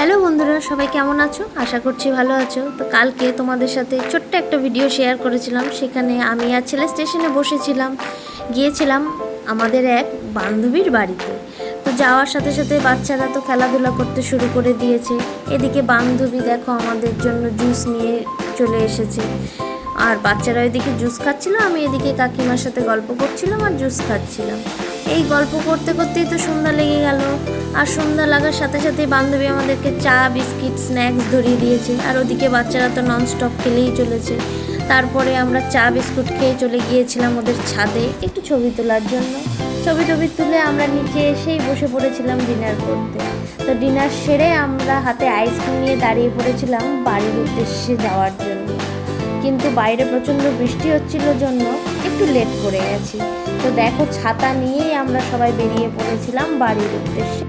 Hello বন্ধুরা, সবাই কেমন আছো? আশা করছি ভালো আছো। তো কালকে তোমাদের সাথে ছোট্ট একটা ভিডিও শেয়ার করেছিলাম। সেখানে আমি আর ছেলে স্টেশনে বসেছিলাম, গিয়েছিলাম আমাদের এক বান্ধবীর বাড়িতে। তো যাওয়ার সাথে সাথে বাচ্চারা তো খেলাধুলা করতে শুরু করে দিয়েছে। এদিকে বান্ধবী দেখো আমাদের জন্য জুস নিয়ে চলে এসেছে, আর বাচ্চারা ওইদিকে জুস খাচ্ছিল, আমি এদিকে কাকিমার সাথে গল্প করছিলাম আর জুস খাচ্ছিলাম। এই গল্প করতে করতেই তো সন্ধ্যা লেগে গেল। আর সন্ধ্যা লাগার সাথে সাথে বান্ধবী আমাদেরকে চা বিস্কিট স্ন্যাক্স ধরিয়ে দিয়েছে, আর ওদিকে বাচ্চারা তো ননস্টপ খেলেই চলেছে। তারপরে আমরা চা বিস্কুট খেয়ে চলে গিয়েছিলাম ওদের ছাদে একটু ছবি তোলার জন্য। ছবি তুলে আমরা নিচে এসেই বসে পড়েছিলাম ডিনার করতে। তো ডিনার সেরে আমরা হাতে আইসক্রিম নিয়ে দাঁড়িয়ে পড়েছিলাম বাড়ির উদ্দেশ্যে যাওয়ার জন্য। কিন্তু বাইরে প্রচণ্ড বৃষ্টি হচ্ছিল জন্য একটু লেট করে গেছি। তো দেখো ছাতা নিয়েই আমরা সবাই বেরিয়ে পড়েছিলাম বাড়ির উদ্দেশ্যে।